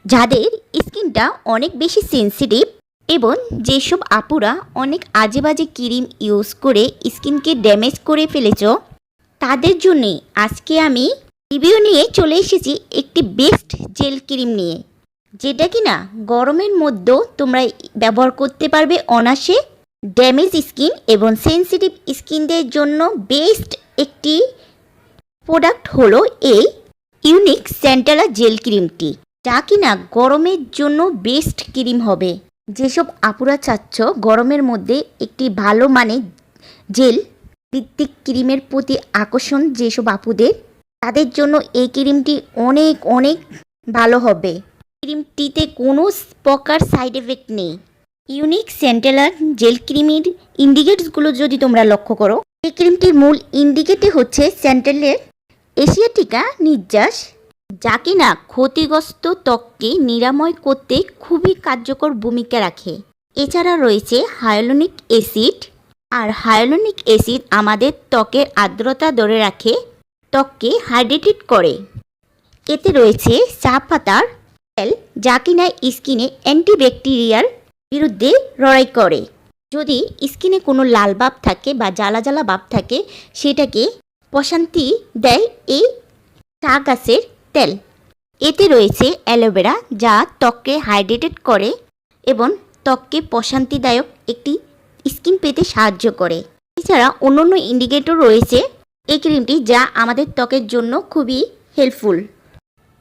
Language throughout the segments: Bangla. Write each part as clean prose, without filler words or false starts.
যাদের স্কিনটা অনেক বেশি সেন্সিটিভ এবং যেসব আপুরা অনেক আজে বাজে ক্রিম ইউজ করে স্কিনকে ড্যামেজ করে ফেলেছ, তাদের জন্যে আজকে আমি রিভিউ নিয়ে চলে এসেছি একটি বেস্ট জেল ক্রিম নিয়ে, যেটা কিনা গরমের মধ্যেও তোমরা ব্যবহার করতে পারবে অনায়াসে। ড্যামেজ স্কিন এবং সেন্সিটিভ স্কিনদের জন্য বেস্ট একটি প্রোডাক্ট হলো এই ইউনিক সেন্টালা জেল ক্রিমটি, যা কিনা গরমের জন্য বেস্ট ক্রিম হবে। যেসব আপুরা চাচ্ছ গরমের মধ্যে একটি ভালো মানের জেল ভিত্তিক ক্রিমের প্রতি আকর্ষণ যেসব আপুদের, তাদের জন্য এই ক্রিমটি অনেক অনেক ভালো হবে। ক্রিমটিতে কোনো প্রকার সাইড এফেক্ট নেই। ইউনিক সেন্টেলার জেল ক্রিমের ইন্ডিকেটসগুলো যদি তোমরা লক্ষ্য করো, এই ক্রিমটির মূল ইন্ডিকেটই হচ্ছে সেন্টেলের এশিয়াটিকা নির্যাস, যা কিনা ক্ষতিগ্রস্ত ত্বককে নিরাময় করতে খুবই কার্যকর ভূমিকা রাখে। এছাড়া রয়েছে হায়ালুরনিক অ্যাসিড, আর হায়ালুরনিক অ্যাসিড আমাদের ত্বকের আর্দ্রতা ধরে রাখে, ত্বককে হাইড্রেটেড করে। এতে রয়েছে চা পাতার তেল, যা কিনা স্কিনে অ্যান্টিব্যাকটেরিয়ার বিরুদ্ধে লড়াই করে। যদি স্কিনে কোনো লাল ভাব থাকে বা জ্বালা জ্বালা ভাব থাকে, সেটাকে প্রশান্তি দেয় এই চা গাছের তেল। এতে রয়েছে অ্যালোভেরা, যা ত্বককে হাইড্রেটেড করে এবং ত্বককে প্রশান্তিদায়ক একটি স্কিন পেতে সাহায্য করে। এছাড়া অন্যান্য ইন্ডিকেটর রয়েছে এই ক্রিমটি, যা আমাদের ত্বকের জন্য খুবই হেল্পফুল।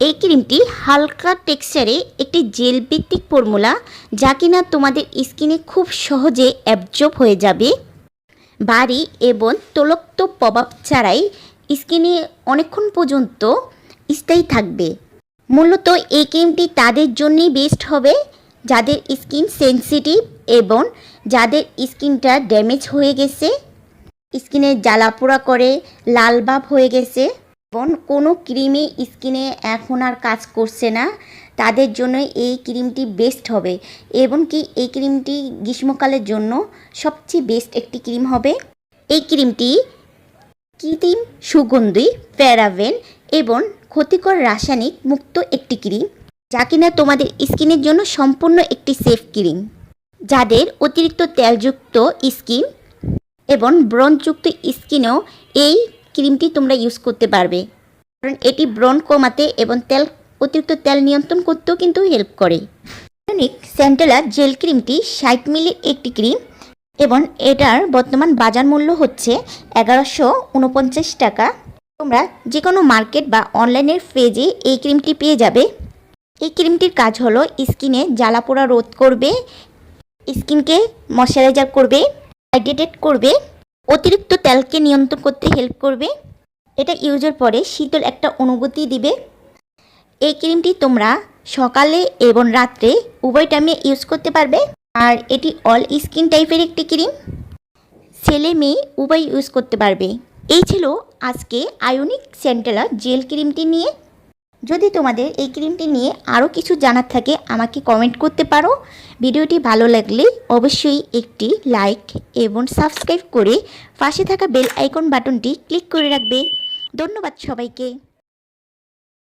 এই ক্রিমটি হালকা টেক্সচারে একটি জেল ভিত্তিক ফর্মুলা, যা কিনা তোমাদের স্কিনে খুব সহজে অ্যাবজর্ব হয়ে যাবে। ভারী এবং তৈলাক্ত প্রভাব ছাড়াই স্কিনে অনেকক্ষণ পর্যন্ত স্থায়ী থাকবে। মূলত এই ক্রিমটি তাদের জন্যই বেস্ট হবে যাদের স্কিন সেন্সিটিভ এবং যাদের স্কিনটা ড্যামেজ হয়ে গেছে, স্কিনে জ্বালাপোড়া করে লাল ভাব হয়ে গেছে এবং কোনো ক্রিমে স্কিনে এখন আর কাজ করছে না, তাদের জন্য এই ক্রিমটি বেস্ট হবে। এবং কি এই ক্রিমটি গ্রীষ্মকালের জন্য সবচেয়ে বেস্ট একটি ক্রিম হবে। এই ক্রিমটি কৃত্রিম সুগন্ধি, প্যারাবেন এবং ক্ষতিকর রাসায়নিক মুক্ত একটি ক্রিম, যা কিনা তোমাদের স্কিনের জন্য সম্পূর্ণ একটি সেফ ক্রিম। যাদের অতিরিক্ত তেলযুক্ত স্কিন এবং ব্রণযুক্ত স্কিনেও এই ক্রিমটি তোমরা ইউজ করতে পারবে, কারণ এটি ব্রণ কমাতে এবং অতিরিক্ত তেল নিয়ন্ত্রণ করতেও কিন্তু হেল্প করে। ইউনিক সেন্টেলা জেল ক্রিমটি 60 মিলির একটি ক্রিম এবং এটার বর্তমান বাজার মূল্য হচ্ছে 1149 টাকা। তোমরা যে কোনো মার্কেট বা অনলাইনের পেজে এই ক্রিমটি পেয়ে যাবে। এই ক্রিমটির কাজ হলো স্কিনে জ্বালাপোড়া রোধ করবে, স্কিনকে ময়শ্চারাইজার করবে, হাইড্রেটেড করবে, অতিরিক্ত তেলকে নিয়ন্ত্রণ করতে হেল্প করবে। এটা ইউজের পরে শীতল একটা অনুভূতি দিবে। এই ক্রিমটি তোমরা সকালে এবং রাত্রে উভয় টাইমে ইউজ করতে পারবে। আর এটি অল স্কিন টাইপের একটি ক্রিম, ছেলে মেয়ে উভয় ইউজ করতে পারবে। এই ছিল আজকে ইউনিক সেন্টেলা জেল ক্রিমটি নিয়ে। যদি তোমাদের এই ক্রিমটি নিয়ে আরও কিছু জানার থাকে আমাকে কমেন্ট করতে পারো। ভিডিওটি ভালো লাগলে অবশ্যই একটি লাইক এবং সাবস্ক্রাইব করে পাশে থাকা বেল আইকন বাটনটি ক্লিক করে রাখবে। ধন্যবাদ সবাইকে।